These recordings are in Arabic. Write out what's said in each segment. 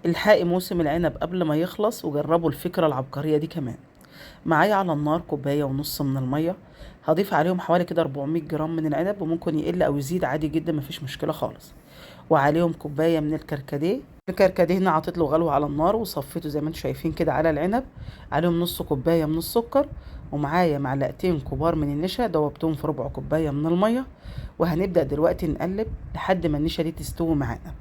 الحقي موسم العنب قبل ما يخلص وجربوا الفكرة العبقرية دي كمان. معايا على النار كوباية ونص من المية، هضيف عليهم حوالي كده 400 جرام من العنب، وممكن يقل او يزيد عادي جدا، مفيش مشكلة خالص. وعليهم كوباية من الكركديه. الكركديه هنا عطيت له غلوة على النار وصفيته زي ما انتم شايفين كده على العنب. عليهم نص كوباية من السكر، ومعايا معلقتين كبار من النشا دوبتهم في ربع كوباية من المية. وهنبدأ دلوقتي نقلب لحد ما النشا دي تستوي معانا.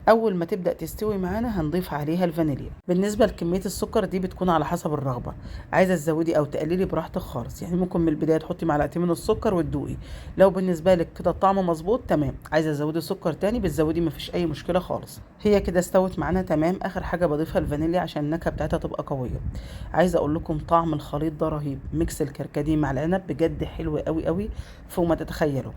اول ما تبدأ تستوي معانا هنضيف عليها الفانيليا. بالنسبة لكمية السكر دي بتكون على حسب الرغبة، عايزة تزودي او تقللي براحتك خالص. يعني ممكن من البداية تحطي معلقتين من السكر وتدوقي، لو بالنسبة لك كده الطعم مظبوط تمام. عايزة تزودي سكر تاني بتزودي، مفيش اي مشكلة خالص. هي كده استوت معانا تمام. اخر حاجة بضيفها الفانيليا عشان النكهة بتاعتها تبقى قوية. عايزة اقول لكم طعم الخليط ده رهيب، ميكس الكركديه مع العنب بجد حلو قوي قوي فوق ما تتخيلوا.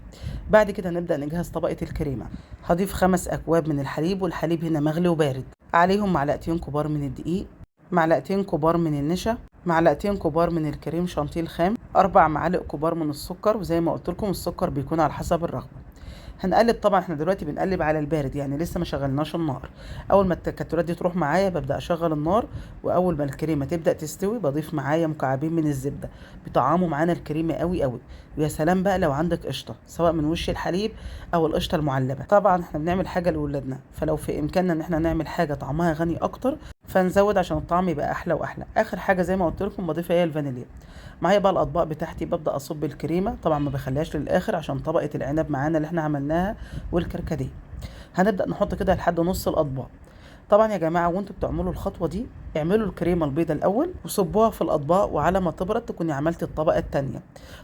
بعد كده نبدأ نجهز طبقة الكريمة. هضيف 5 اكواب من الحليب، والحليب هنا مغلي وبارد. عليهم معلقتين كبار من الدقيق، معلقتين كبار من النشا، معلقتين كبار من الكريم شانتيه الخام، 4 معالق كبار من السكر. وزي ما قلت لكم السكر بيكون على حسب الرغبة. هنقلب. طبعا احنا دلوقتي بنقلب على البارد، يعني لسه ما شغلناش النار. اول ما التكتلات دي تروح معايا ببدا اشغل النار. واول ما الكريمه تبدا تستوي بضيف معايا مكعبين من الزبده، بيطعموا معانا الكريمه قوي قوي. ويا سلام بقى لو عندك قشطه، سواء من وش الحليب او القشطه المعلبه. طبعا احنا بنعمل حاجه لاولادنا، فلو في امكاننا ان احنا نعمل حاجه طعمها غني اكتر فنزود عشان الطعم يبقى احلى واحلى. اخر حاجه زي ما قلت لكم بضيفها هي الفانيليا. معايا بقى الاطباق بتاعتي، ببدا اصب الكريمه. طبعا ما بخليهاش للاخر عشان طبقه العنب معانا اللي احنا عملناها والكركديه. هنبدا نحط كده لحد نص الاطباق. طبعا يا جماعه وانتوا بتعملوا الخطوه دي اعملوا الكريمه البيضه الاول وصبوها في الاطباق، وعلى ما تبرد تكوني عملتي الطبقه الثانيه.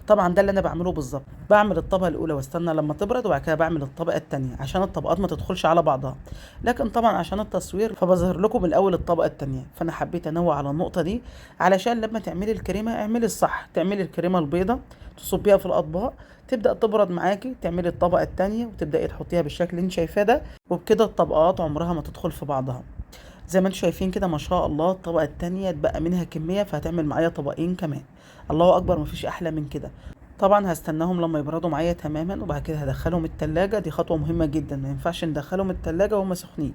طبعا ده اللي انا بعمله بالظبط، بعمل الطبقه الاولى واستنى لما تبرد، وبعد كده بعمل الطبقه الثانيه عشان الطبقات ما تدخلش على بعضها. لكن طبعا عشان التصوير فبظهر لكم الاول الطبقه الثانيه، فانا حبيت انوع على النقطه دي علشان لما تعملي الكريمه اعملي الصح. تعملي الكريمه البيضه تصبيها في الاطباق، تبدا تبرد معاكي، تعملي الطبقه الثانيه وتبداي تحطيها بالشكل اللي انت شايفاه ده. وبكده الطبقات عمرها ما تدخل في بعضها. زي ما انتم شايفين كده ما شاء الله الطبقه التانية اتبقى منها كميه، فهتعمل معايا طبقين كمان. الله اكبر، مفيش احلى من كده. طبعا هستناهم لما يبردوا معايا تماما، وبعد كده هدخلهم التلاجة. دي خطوه مهمه جدا، ما ينفعش ندخلهم التلاجة وهم سخنين.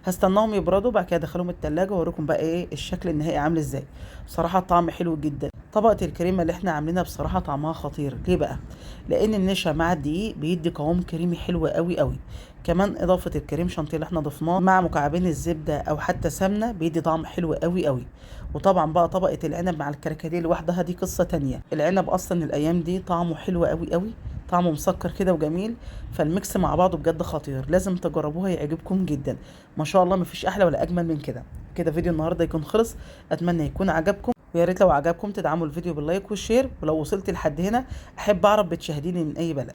هستناهم يبردوا، بعد كده ادخلهم التلاجة واوريكم بقى ايه الشكل النهائي عامل ازاي. بصراحه طعم حلو جدا. طبقه الكريمه اللي احنا عاملينها بصراحه طعمها خطير. ليه بقى؟ لان النشا مع الدقيق بيدي قوام كريمي حلو قوي قوي. كمان اضافه الكريم شانتيه اللي احنا ضفناه مع مكعبين الزبده او حتى سمنه بيدي طعم حلو قوي قوي. وطبعا بقى طبقه العنب مع الكركديه لوحدها دي قصه تانية. العنب اصلا الايام دي طعمه حلو قوي قوي، طعمه مسكر كده وجميل. فالميكس مع بعضه بجد خطير، لازم تجربوها يعجبكم جدا. ما شاء الله مفيش احلى ولا اجمل من كده. كده فيديو النهارده يكون خلص. اتمنى يكون عجبكم، ويا ريت لو عجبكم تدعموا الفيديو باللايك والشير. ولو وصلت لحد هنا احب اعرف بتشاهديني من اي بلد.